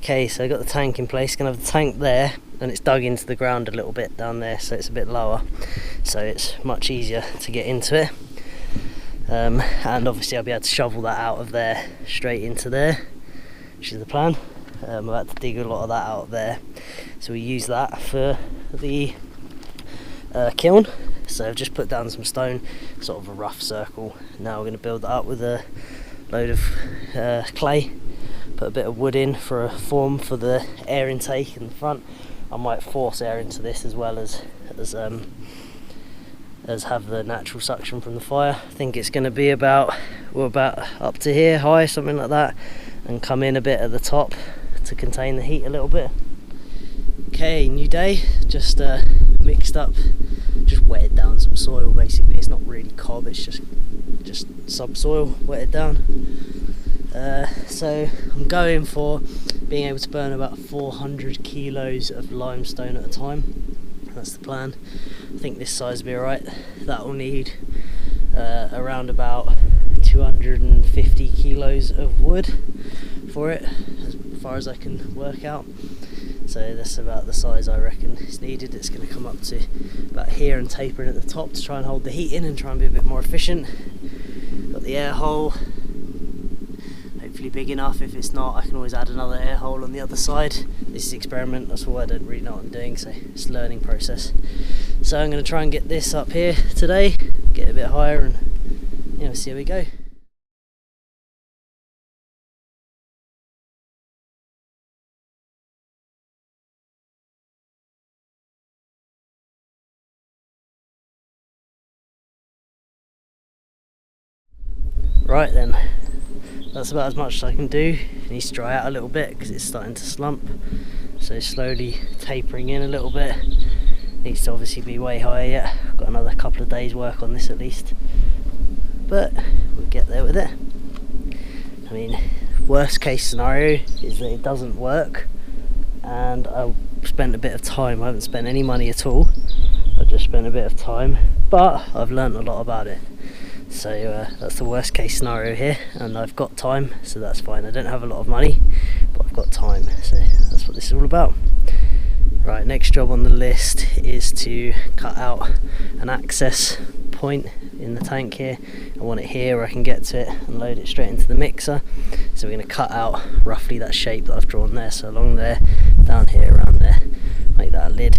Okay, so I got the tank in place. Gonna have the tank there, and it's dug into the ground a little bit down there, so it's a bit lower, so it's much easier to get into it. And obviously I'll be able to shovel that out of there straight into there, which is the plan. I'm about to dig a lot of that out of there, so we use that for the kiln. So I've just put down some stone, sort of a rough circle. Now we're going to build that up with a load of clay, put a bit of wood in for a form for the air intake in the front. I might force air into this as well as have the natural suction from the fire. I think it's going to be about up to here high, something like that, and come in a bit at the top to contain the heat a little bit. Okay, new day. Just mixed up, just wetted down some soil basically. It's not really cob, it's just subsoil wetted down. So I'm going for being able to burn about 400 kilos of limestone at a time. That's the plan. I think this size will be alright. That will need around about 250 kilos of wood for it, as far as I can work out. So that's about the size I reckon is needed. It's going to come up to about here and tapering at the top to try and hold the heat in and try and be a bit more efficient. Got the air hole, hopefully big enough. If it's not, I can always add another air hole on the other side. This is experiment, that's all. I don't really know what I'm doing, so it's a learning process. So I'm going to try and get this up here today, get a bit higher, and we'll see how we go. Right then, that's about as much as I can do. It needs to dry out a little bit because it's starting to slump, so slowly tapering in a little bit. Needs to obviously be way higher yet. I've got another couple of days work on this at least, but we'll get there with it. I mean, worst case scenario is that it doesn't work and I've spent a bit of time. I haven't spent any money at all, I've just spent a bit of time, but I've learned a lot about it. So that's the worst case scenario here, and I've got time, so that's fine. I don't have a lot of money, but I've got time, so that's what this is all about. Right, next job on the list is to cut out an access point in the tank here. I want it here where I can get to it and load it straight into the mixer. So we're going to cut out roughly that shape that I've drawn there, so along there, down here, around there, make that a lid.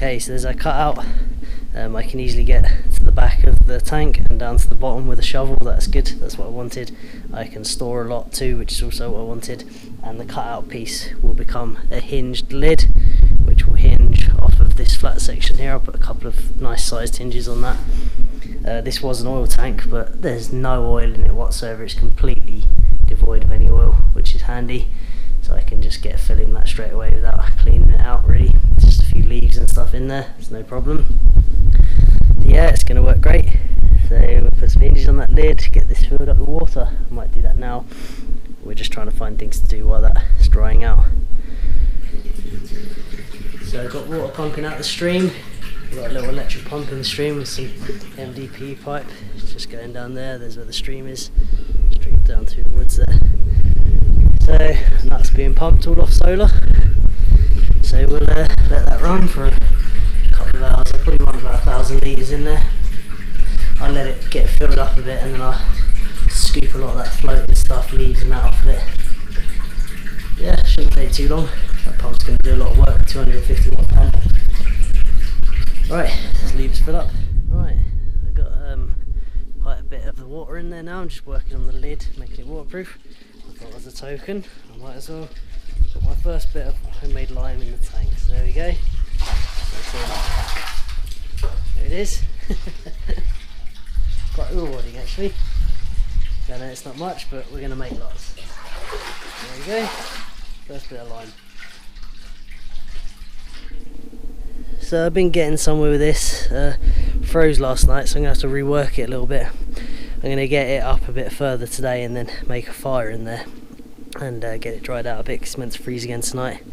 Okay, so as I cut out, I can easily get to the back of the tank and down to the bottom with a shovel. That's good, that's what I wanted. I can store a lot too, which is also what I wanted, and the cut out piece will become a hinged lid, which will hinge off of this flat section here. I'll put a couple of nice sized hinges on that. This was an oil tank, but there's no oil in it whatsoever. It's completely devoid of any oil, which is handy, so I can just get filling that straight away without cleaning it out really. Just a few leaves and stuff in there, it's no problem. So yeah, it's going to work great. So we'll put some hinges on that lid, get this filled up with water. I might do that now. We're just trying to find things to do while that's drying out. So I've got water pumping out the stream. We've got a little electric pump in the stream with some MDP pipe. It's just going down there, there's where the stream is. Straight down through the woods there. So, and that's being pumped all off solar. So we'll let that run for a couple of hours. I probably want about 1,000 litres in there. I'll let it get filled up a bit and then I'll scoop a lot of that floating stuff, leaves and that off of it. Yeah, shouldn't take too long. That pump's going to do a lot of work, 250 watt pump. Right, let's leave it fill up. Right, I've got quite a bit of the water in there now. I'm just working on the lid, making it waterproof. I thought as a token, I might as well put my first bit of homemade lime in the tank. So there we go. There it is. Quite rewarding actually. I know it's not much, but we're going to make lots. There we go. First bit of lime. So I've been getting somewhere with this. Froze last night, so I'm going to have to rework it a little bit. I'm going to get it up a bit further today and then make a fire in there and get it dried out a bit because it's meant to freeze again tonight.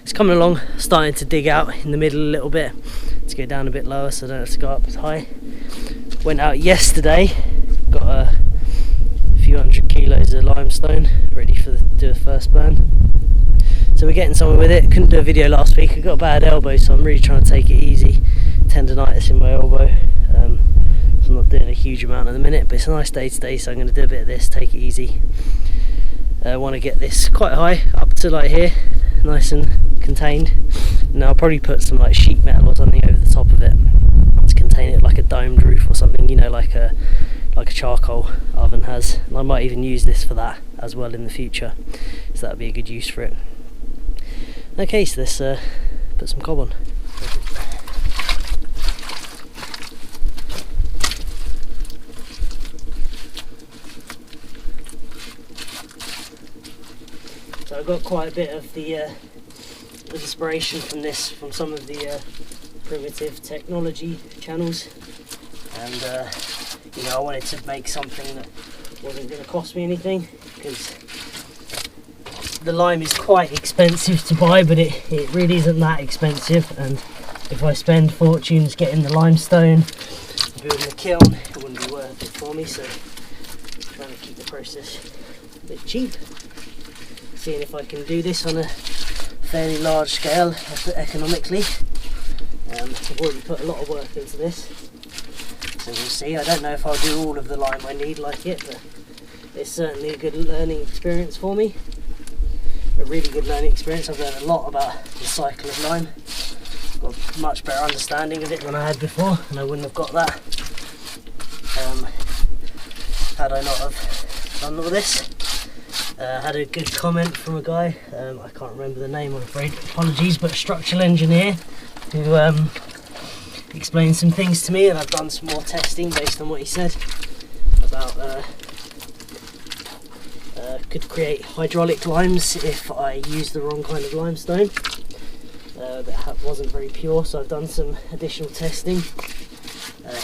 It's coming along, starting to dig out in the middle a little bit to go down a bit lower so I don't have to go up as high. Went out yesterday, got a few 100 kilos of limestone ready to do a first burn. So we're getting somewhere with it. Couldn't do a video last week, I got a bad elbow, so I'm really trying to take it easy. Tendonitis in my elbow, so I'm not doing a huge amount at the minute, but it's a nice day today, so I'm going to do a bit of this, take it easy. I want to get this quite high, up to like here, nice and contained. And I'll probably put some like sheet metal or something over the top of it to contain it, like a domed roof or something, you know, like a charcoal oven has. And I might even use this for that as well in the future, so that'd be a good use for it. Okay, so let's put some cob on. So I got quite a bit of the inspiration from this, from some of the primitive technology channels, and you know, I wanted to make something that wasn't going to cost me anything, because the lime is quite expensive to buy, but it really isn't that expensive, and if I spend fortunes getting the limestone, building the kiln, it wouldn't be worth it for me, so I'm trying to keep the process a bit cheap. Seeing if I can do this on a fairly large scale economically. I've already put a lot of work into this, so we'll see. I don't know if I'll do all of the lime I need like it, but it's certainly a good learning experience for me. A really good learning experience. I've learned a lot about the cycle of lime. I've got a much better understanding of it than I had before, and I wouldn't have got that had I not have done all this. Had a good comment from a guy, I can't remember the name, I'm afraid, apologies, but a structural engineer who explained some things to me, and I've done some more testing based on what he said about could create hydraulic limes if I used the wrong kind of limestone that wasn't very pure. So I've done some additional testing,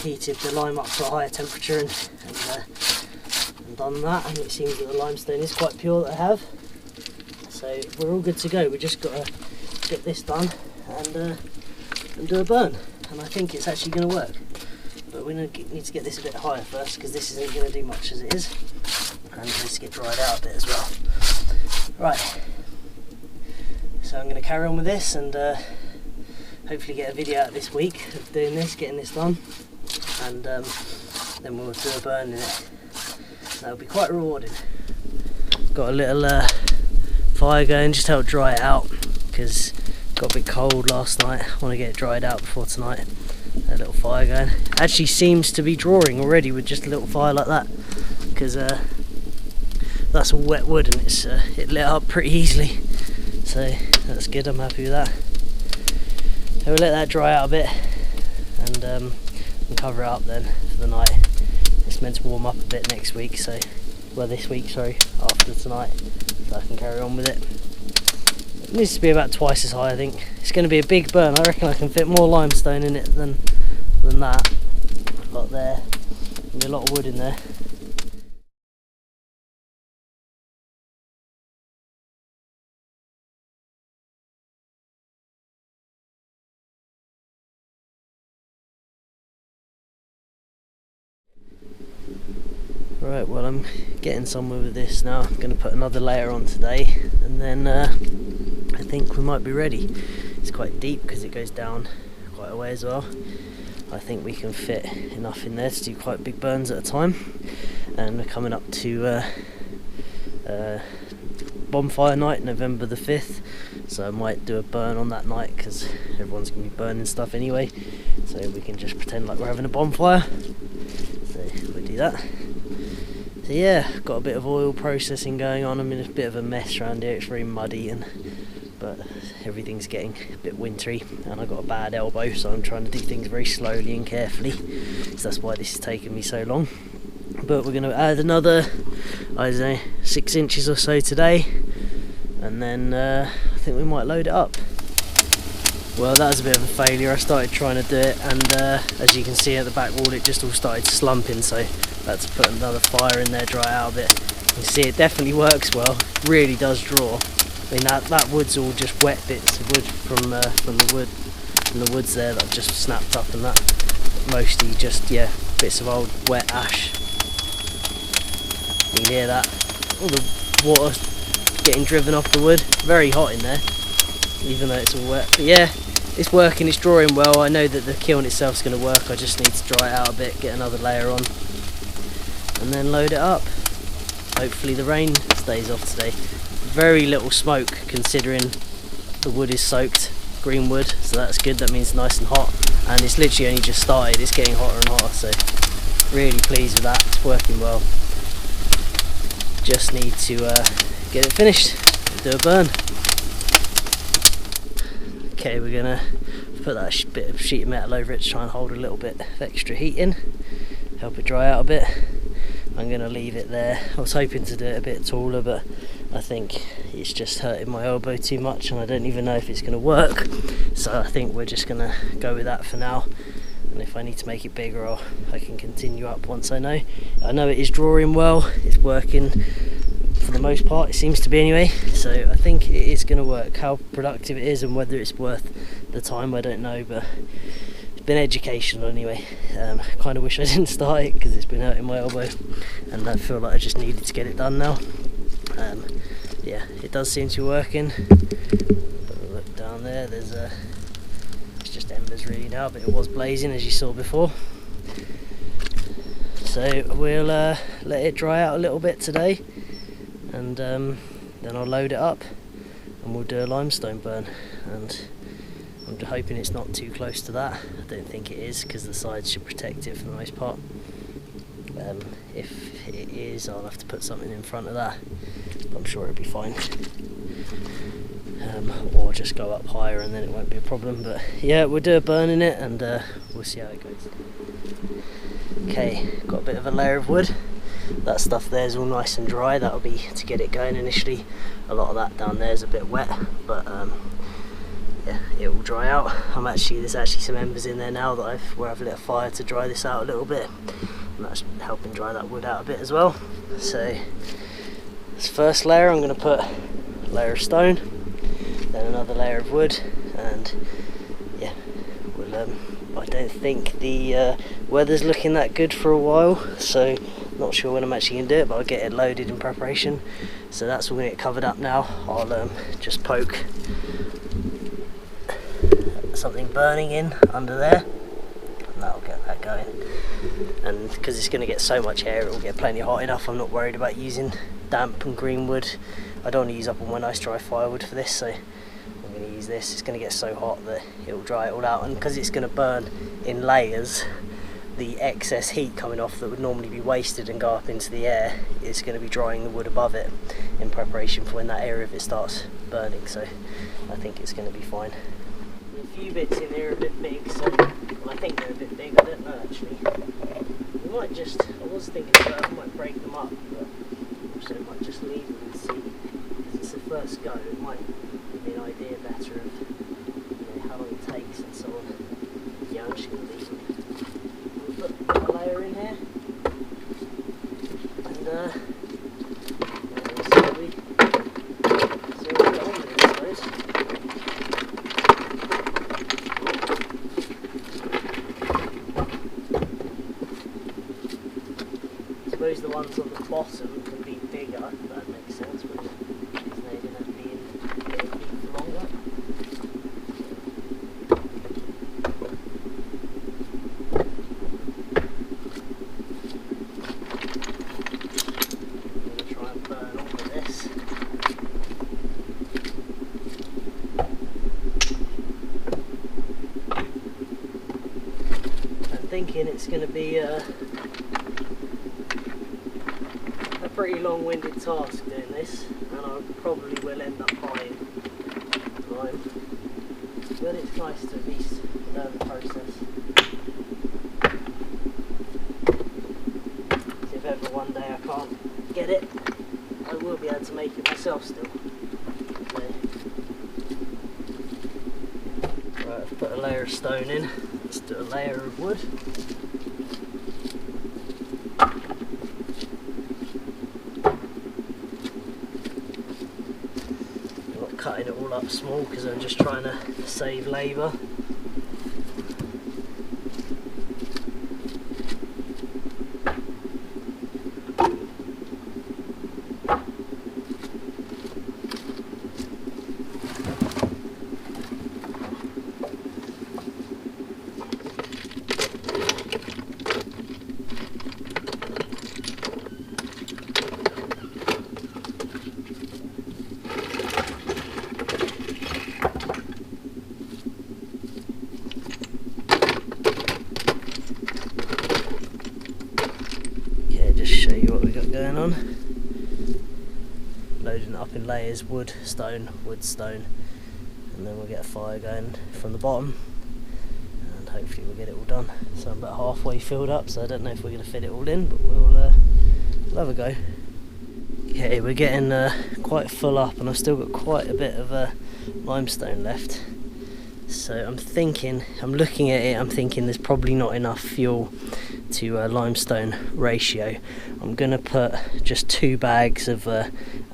heated the lime up to a higher temperature and done that, and it seems that the limestone is quite pure that I have, so we're all good to go. We just got to get this done and do a burn, and I think it's actually going to work, but we need to get this a bit higher first, because this isn't going to do much as it is, and it needs to get dried out a bit as well. Right, so I'm going to carry on with this and hopefully get a video out this week of doing this, getting this done, and then we'll do a burn in it. That'll be quite rewarding. Got a little fire going just to help dry it out, because it got a bit cold last night. I want to get it dried out before tonight. A little fire going. Actually seems to be drawing already with just a little fire like that, because that's all wet wood and it lit up pretty easily. So that's good, I'm happy with that. So we'll let that dry out a bit and cover it up then for the night. It's meant to warm up a bit next week, so, well this week, sorry, after tonight, so I can carry on with it. It needs to be about twice as high, I think. It's going to be a big burn. I reckon I can fit more limestone in it than that. A lot there, there'll be a lot of wood in there. Right, well I'm getting somewhere with this now. I'm going to put another layer on today, and then I think we might be ready. It's quite deep because it goes down quite a way as well. I think we can fit enough in there to do quite big burns at a time, and we're coming up to bonfire night, November the 5th, so I might do a burn on that night because everyone's going to be burning stuff anyway, so we can just pretend like we're having a bonfire. So we'll do that. So yeah, got a bit of oil processing going on. I'm in a bit of a mess around here, it's very muddy, but everything's getting a bit wintry, and I've got a bad elbow, so I'm trying to do things very slowly and carefully, so that's why this is taking me so long. But we're going to add another, I don't know, 6 inches or so today, and then I think we might load it up. Well, that was a bit of a failure. I started trying to do it, and as you can see at the back wall, it just all started slumping, so I had to put another fire in there, dry out a bit. You can see it definitely works well, really does draw. I mean, that wood's all just wet bits of wood from the woods there that I've just snapped up, and that mostly just, yeah, bits of old wet ash. You can hear that, all the water getting driven off the wood. Very hot in there, even though it's all wet. But yeah, it's working, it's drawing well. I know that the kiln itself is going to work. I just need to dry it out a bit, get another layer on, and then load it up. Hopefully the rain stays off today. Very little smoke considering the wood is soaked, green wood, so that's good. That means nice and hot, and it's literally only just started. It's getting hotter and hotter, so really pleased with that. It's working well. Just need to get it finished and do a burn. Okay, we're gonna put that bit of sheet of metal over it to try and hold a little bit of extra heat in, help it dry out a bit. I'm gonna leave it there. I was hoping to do it a bit taller, but I think it's just hurting my elbow too much, and I don't even know if it's gonna work. So I think we're just gonna go with that for now. And if I need to make it bigger, I can continue up once I know. I know it is drawing well. It's working for the most part, it seems to be anyway, so I think it is going to work. How productive it is and whether it's worth the time, I don't know, but it's been educational anyway. Kind of wish I didn't start it because it's been hurting my elbow, and I feel like I just needed to get it done now. Yeah, it does seem to be working. But look down there, there's it's just embers really now, but it was blazing as you saw before. So we'll let it dry out a little bit today, and then I'll load it up and we'll do a limestone burn. And I'm hoping it's not too close to that. I don't think it is, because the sides should protect it for the most part. If it is, I'll have to put something in front of that, but I'm sure it'll be fine. Or just go up higher and then it won't be a problem. But yeah, we'll do a burn in it, and we'll see how it goes. Okay, got a bit of a layer of wood. That stuff there is all nice and dry. That'll be to get it going initially. A lot of that down there is a bit wet, but yeah, it will dry out. There's actually some embers in there now that where I've lit a fire to dry this out a little bit, and that's helping dry that wood out a bit as well. So this first layer, I'm going to put a layer of stone, then another layer of wood, and yeah, we'll I don't think the weather's looking that good for a while, so not sure when I'm actually going to do it, but I'll get it loaded in preparation. So that's all going to get covered up now. I'll just poke something burning in under there, and that'll get that going. And because it's going to get so much air, it will get plenty hot enough. I'm not worried about using damp and green wood. I don't want to use up all my nice dry firewood for this, so I'm going to use this. It's going to get so hot that it will dry it all out, and because it's going to burn in layers, the excess heat coming off that would normally be wasted and go up into the air is going to be drying the wood above it in preparation for when that area of it starts burning. So I think it's going to be fine. A few bits in here are a bit big, so well, I think they're a bit big, I don't know actually. We might just, I was thinking about I might break them up, but also might just leave them and see, because it's the first go. It might be an idea better of, you know, how long it takes and so on. Yeah, I'm just going to leave them. We'll put a layer in here, and we'll see what we get on with it, I suppose. I suppose the ones on the bottom can be bigger, if that makes sense, but they're going to be in for longer. Thinking it's going to be pretty long-winded task doing this, and I probably will end up buying lime, but it's nice to at least learn the process. So if ever one day I can't get it, I will be able to make it myself still. Okay. Right, I've put a layer of stone in, let's do a layer of wood. Cutting it all up small because I'm just trying to save labour. Show you what we got going on. Loading it up in layers, wood, stone, and then we'll get a fire going from the bottom, and hopefully we'll get it all done. So I'm about halfway filled up, so I don't know if we're going to fit it all in, but we'll have a go. Okay, we're getting quite full up, and I've still got quite a bit of limestone left. So I'm looking at it, I'm thinking there's probably not enough fuel to limestone ratio. I'm going to put just 2 bags of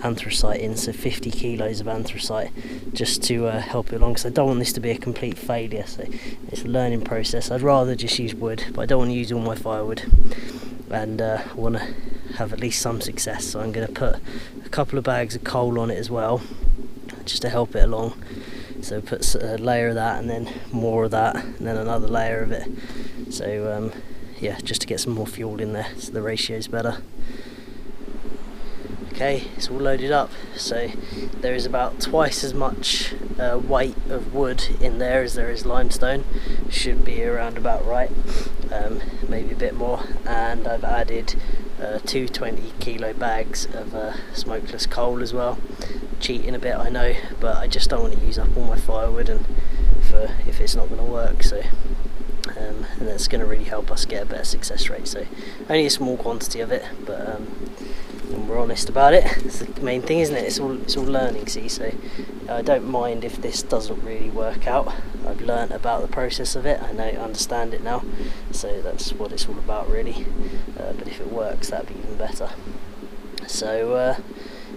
anthracite in, so 50 kilos of anthracite, just to help it along, because I don't want this to be a complete failure. So it's a learning process. I'd rather just use wood, but I don't want to use all my firewood, and I want to have at least some success. So I'm going to put a couple of bags of coal on it as well, just to help it along. So put a layer of that, and then more of that, and then another layer of it. So yeah, just to get some more fuel in there so the ratio is better. Okay, it's all loaded up, so there is about twice as much weight of wood in there as there is limestone. Should be around about right, maybe a bit more. And I've added 2 20 kilo bags of smokeless coal as well. Cheating a bit, I know, but I just don't want to use up all my firewood and if it's not going to work. So and that's going to really help us get a better success rate. So only a small quantity of it, but and we're honest about it. It's the main thing, isn't it? It's all learning, see. So I don't mind if this doesn't really work out. I've learnt about the process of it, I understand it now, so that's what it's all about really. But if it works, that'd be even better. So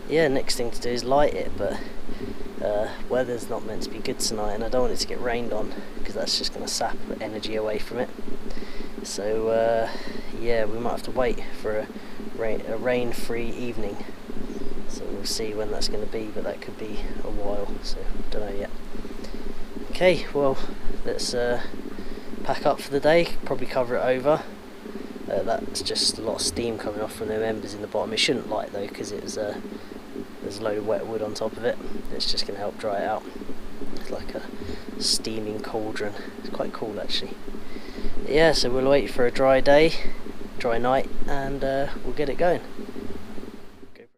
yeah, next thing to do is light it, but weather's not meant to be good tonight, and I don't want it to get rained on, because that's just going to sap energy away from it. So yeah, we might have to wait for a rain-free evening. So we'll see when that's going to be, but that could be a while, so don't know yet. Okay, well, let's pack up for the day, probably cover it over. That's just a lot of steam coming off from them embers in the bottom. It shouldn't light though, because it was there's a load of wet wood on top of it. It's just going to help dry it out. It's like a steaming cauldron. It's quite cool actually. Yeah, so we'll wait for a dry day, dry night, and we'll get it going.